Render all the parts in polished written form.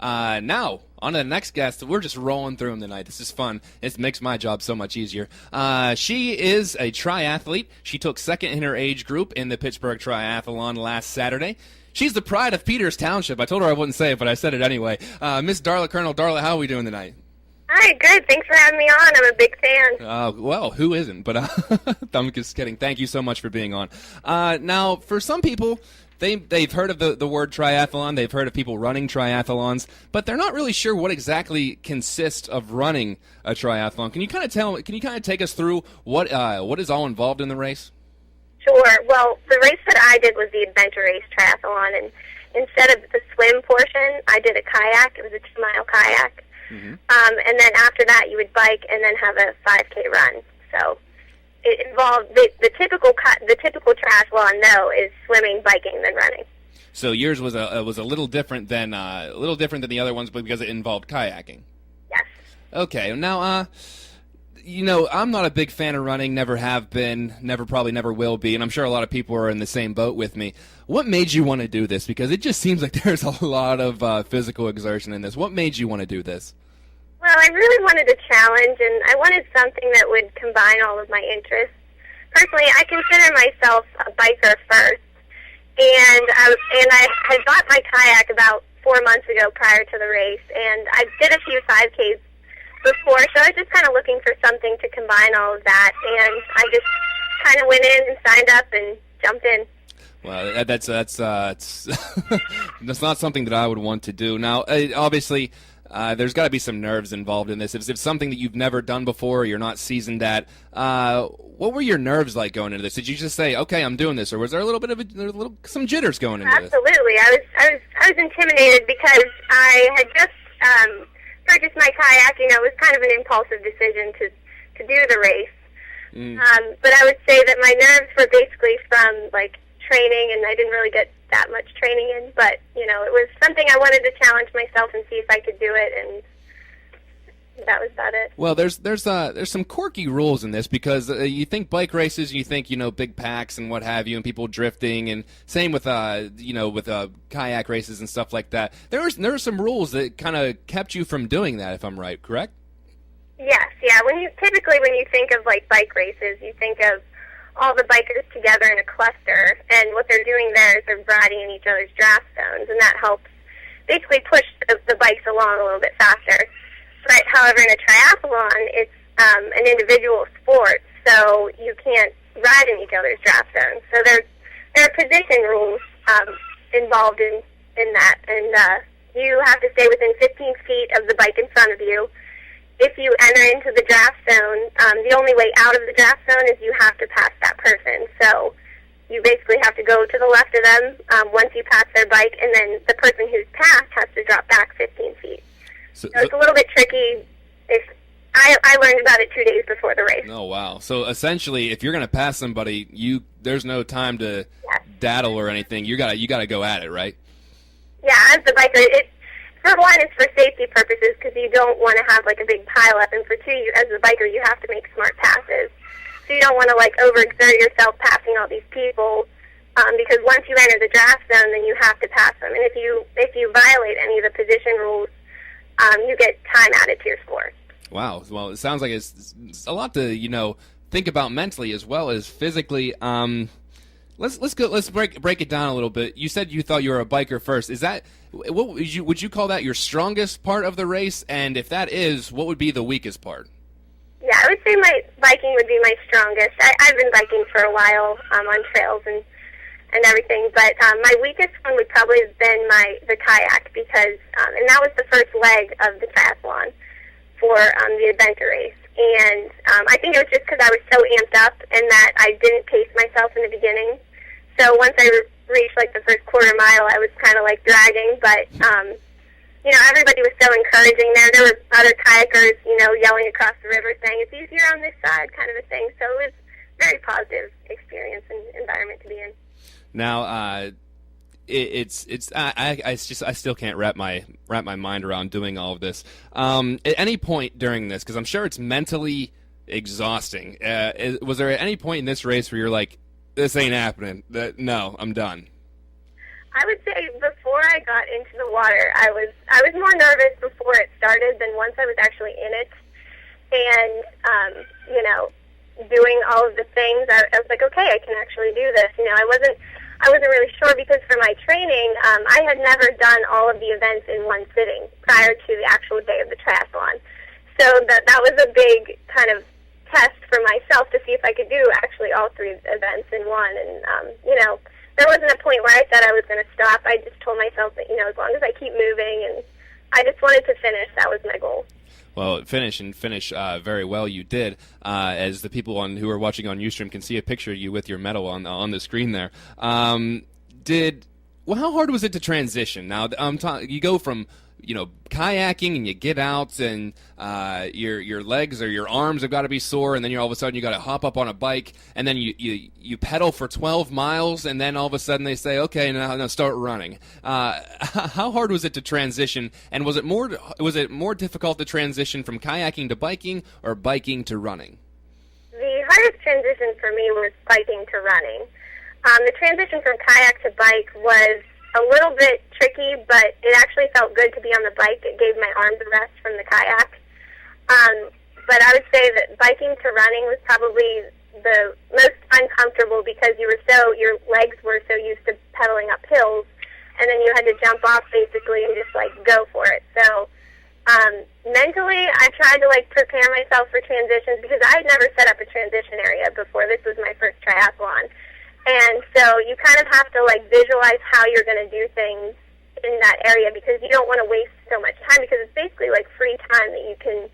Now, on to the next guest. We're just rolling through them tonight. This is fun. It makes my job so much easier. She is a triathlete. She took second in her age group in the Pittsburgh Triathlon last Saturday. She's the pride of Peters Township. I told her I wouldn't say it, but I said it anyway. Miss Darla Kurnal. Darla, how are we doing tonight? Hi, good. Thanks for having me on. I'm a big fan. Well, who isn't? But I'm just kidding. Thank you so much for being on. Now, for some people, they've heard of the word triathlon. They've heard of people running triathlons, but they're not really sure what exactly consists of running a triathlon. Can you kind of take us through what is all involved in the race? Sure. Well, the race that I did was the adventure race triathlon, and instead of the swim portion, I did a kayak. It was a 2-mile kayak. Mm-hmm. And then after that, you would bike and then have a 5K run. So it involved the typical triathlon, though, is swimming, biking, then running. So yours was a little different than the other ones, but because it involved kayaking. Yes. Okay. Now, I'm not a big fan of running. Never have been. Probably never will be. And I'm sure a lot of people are in the same boat with me. What made you want to do this? Because it just seems like there's a lot of physical exertion in this. What made you want to do this? Well, I really wanted a challenge, and I wanted something that would combine all of my interests. Personally, I consider myself a biker first, and I had bought my kayak about 4 months ago prior to the race, and I did a few 5Ks before, so I was just kind of looking for something to combine all of that, and I just kind of went in and signed up and jumped in. Well, that's that's not something that I would want to do. Now, obviously, there's got to be some nerves involved in this. If it's something that you've never done before, or you're not seasoned at, what were your nerves like going into this? Did you just say, "Okay, I'm doing this," or was there a little bit of some jitters going into this? Absolutely, I was intimidated because I had just purchased my kayak. It was kind of an impulsive decision to do the race. But I would say that my nerves were basically from training, and I didn't really get that much training in, but it was something I wanted to challenge myself and see if I could do it, and that was about it. Well, there's some quirky rules in this, because you think bike races, you think big packs and what have you, and people drifting, and same with kayak races and stuff like that. There are some rules that kind of kept you from doing that, if I'm right, correct? Yes, yeah. When you think of bike races, you think of all the bikers together in a cluster, and what they're doing there is they're riding in each other's draft zones, and that helps basically push the bikes along a little bit faster. But however, in a triathlon, it's an individual sport, so you can't ride in each other's draft zones. So there are position rules involved in that, and you have to stay within 15 feet of the bike in front of you. If you enter into the draft zone, the only way out of the draft zone is you have to pass that person. So you basically have to go to the left of them once you pass their bike, and then the person who's passed has to drop back 15 feet. So it's a little bit tricky. I learned about it 2 days before the race. Oh, wow. So essentially, if you're going to pass somebody, there's no time to daddle or anything. You gotta go at it, right? Yeah, as the biker, for one, it's for safety purposes, because you don't want to have a big pileup, and for two, as a biker, you have to make smart passes. So you don't want to overexert yourself passing all these people, because once you enter the draft zone, then you have to pass them. And if you violate any of the position rules, you get time added to your score. Wow. Well, it sounds like it's a lot to think about mentally as well as physically. Let's break it down a little bit. You said you thought you were a biker first. Is that what would you call that your strongest part of the race? And if that is, what would be the weakest part? Yeah, I would say my biking would be my strongest. I've been biking for a while on trails and everything, but my weakest one would probably have been the kayak, because and that was the first leg of the triathlon for the adventure race. And I think it was just because I was so amped up and that I didn't pace myself in the beginning. So once I reached the first quarter mile, I was kind of dragging, but everybody was so encouraging there. There were other kayakers, yelling across the river saying, "It's easier on this side," kind of a thing. So it was a very positive experience and environment to be in. Now, I still can't wrap my mind around doing all of this. At any point during this, because I'm sure it's mentally exhausting, was there at any point in this race where you're like, "This ain't happening. No, I'm done"? I would say before I got into the water, I was more nervous before it started than once I was actually in it, and doing all of the things. I was like, okay, I can actually do this. I wasn't really sure because for my training, I had never done all of the events in one sitting prior to the actual day of the triathlon. So that was a big kind of test for myself to see if I could do actually all three events in one. And there wasn't a point where I said I was going to stop. I just told myself that as long as I keep moving, and I just wanted to finish. That was my goal. Well, finish very well. You did, as the people who are watching on Ustream can see a picture of you with your medal on the screen there. How hard was it to transition? Now, you go from kayaking and you get out and your legs or your arms have got to be sore, and then all of a sudden you got to hop up on a bike, and then you pedal for 12 miles, and then all of a sudden they say, okay, now start running. How hard was it to transition, and was it more difficult to transition from kayaking to biking or biking to running? The hardest transition for me was biking to running. The transition from kayak to bike was a little bit tricky, but it actually felt good to be on the bike. It gave my arms a rest from the kayak. But I would say that biking to running was probably the most uncomfortable because your legs were so used to pedaling up hills, and then you had to jump off basically and just go for it. So mentally, I tried to prepare myself for transitions because I had never set up a transition area before. This was my first triathlon. And so you kind of have to visualize how you're going to do things in that area because you don't want to waste so much time because it's basically free time that you can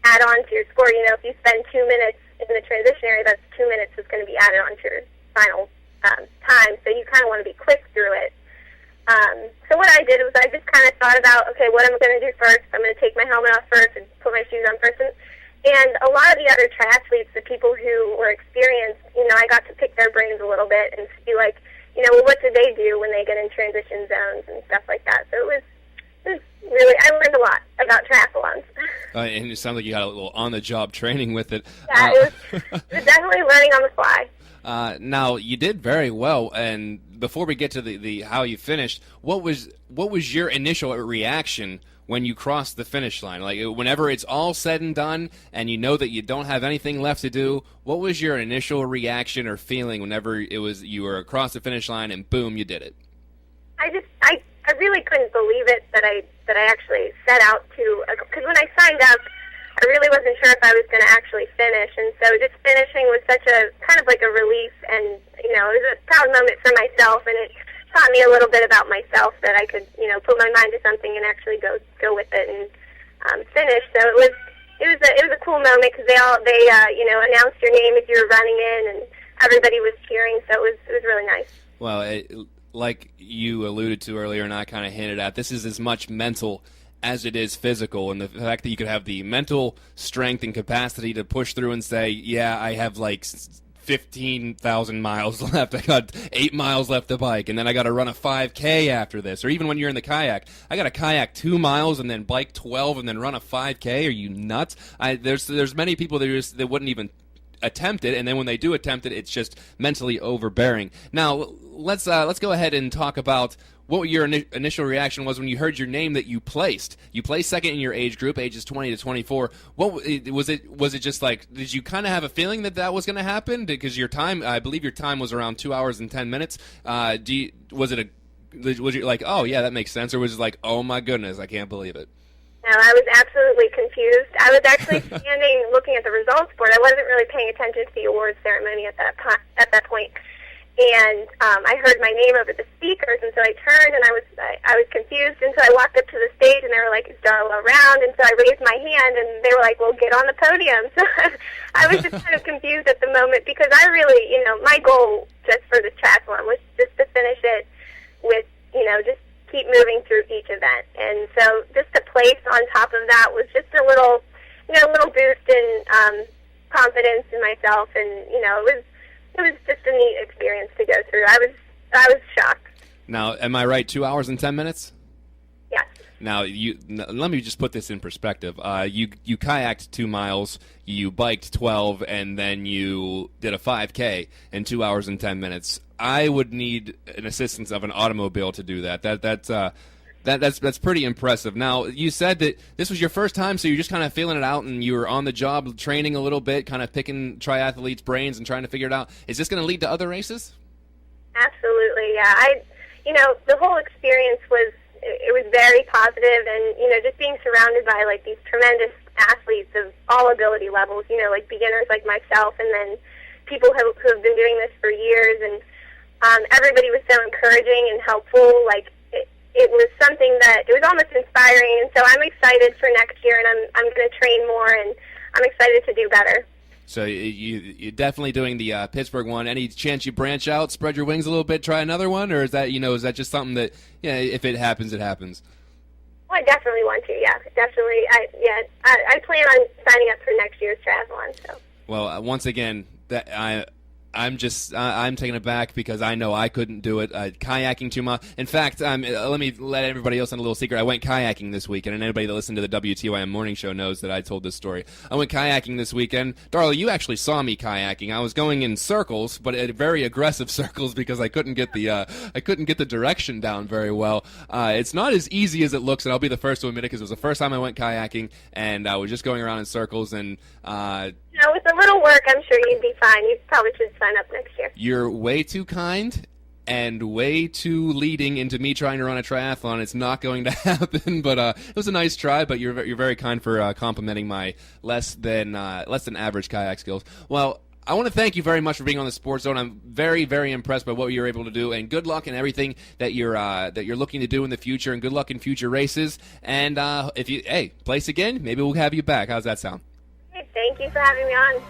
add on to your score. If you spend 2 minutes in the transition area, that's 2 minutes that's going to be added on to your final time. So you kind of want to be quick through it. So what I did was I just kind of thought about, okay, what am I going to do first? I'm going to take my helmet off first and put my shoes on first. And a lot of the other triathletes, the people who were experienced, I got to pick their brains a little bit and see what did they do when they get in transition zones and stuff like that. So it was really, I learned a lot about triathlons. And it sounds like you got a little on-the-job training with it. Yeah, it was definitely learning on the fly. Now, you did very well, and before we get to the how you finished, what was your initial reaction when you cross the finish line? Whenever it's all said and done and you know that you don't have anything left to do, what was your initial reaction or feeling whenever you were across the finish line and boom, you did it? I really couldn't believe it that I actually set out to, because when I signed up, I really wasn't sure if I was going to actually finish, and so just finishing was such a kind of a relief, and it was a proud moment for myself, and it taught me a little bit about myself that I could, put my mind to something and actually go with it and finish. So it was a cool moment because they announced your name as you were running in, and everybody was cheering. So it was really nice. Well, like you alluded to earlier, and I kind of hinted at, this is as much mental as it is physical, and the fact that you could have the mental strength and capacity to push through and say, yeah, I have 15,000 miles left. I got 8 miles left to bike, and then I got to run a 5K after this. Or even when you're in the kayak, I got to kayak 2 miles and then bike 12 and then run a 5K. Are you nuts? There's many people that wouldn't even attempt it, and then when they do attempt it, it's just mentally overbearing. Now, let's go ahead and talk about what your initial reaction was when you heard your name that you placed. You placed second in your age group, ages 20 to 24. What was it? Was it just did you kind of have a feeling that was going to happen? Because your time, I believe your time was around 2 hours and 10 minutes. Was you like, oh yeah, that makes sense, or was it like, oh my goodness, I can't believe it? No, I was absolutely confused. I was actually standing looking at the results board. I wasn't really paying attention to the awards ceremony at that point. And I heard my name over the speakers, and so I turned, and I was confused, and so I walked up to the stage, and they were like, "Is Darla around?" And so I raised my hand, and they were like, "Well, get on the podium." So I was just kind of confused at the moment because I really, my goal just for this triathlon was just to finish it with, just keep moving through each event. And so just to place on top of that was just a little boost in confidence in myself, and it was just a neat experience to go through. I was shocked. Now, am I right? 2 hours and 10 minutes? Yes. Now, let me just put this in perspective. You kayaked 2 miles, you biked 12, and then you did a 5K in 2 hours and 10 minutes. I would need an assistance of an automobile to do that. That's pretty impressive. Now, you said that this was your first time, so you're just kind of feeling it out, and you were on the job training a little bit, kind of picking triathletes' brains and trying to figure it out. Is this going to lead to other races? Absolutely, yeah. The whole experience was very positive, and just being surrounded by like these tremendous athletes of all ability levels, like beginners like myself, and then people who have been doing this for years, and everybody was so encouraging and helpful. Like it was something that it was almost inspiring, and so I'm excited for next year, and I'm going to train more, and I'm excited to do better. So you're definitely doing the Pittsburgh one. Any chance you branch out, spread your wings a little bit, try another one, or is that just something that if it happens, it happens? Well, I definitely want to. Yeah, definitely. I plan on signing up for next year's triathlon. So. Well, once again, I'm taken aback because I know I couldn't do it. Kayaking 2 miles. In fact, let me let everybody else in a little secret. I went kayaking this weekend, and anybody that listened to the WTYM morning show knows that I told this story. I went kayaking this weekend. Darla, you actually saw me kayaking. I was going in circles, but very aggressive circles because I couldn't get the direction down very well. It's not as easy as it looks, and I'll be the first to admit it because it was the first time I went kayaking, and I was just going around in circles and. With a little work, I'm sure you'd be fine. You probably should sign up next year. You're way too kind and way too leading into me trying to run a triathlon. It's not going to happen, but it was a nice try. But you're very kind for complimenting my less than average kayak skills. Well, I want to thank you very much for being on the Sports Zone. I'm very, very impressed by what you're able to do, and good luck in everything that you're looking to do in the future, and good luck in future races. And if you place again, maybe we'll have you back. How's that sound? Thank you for having me on.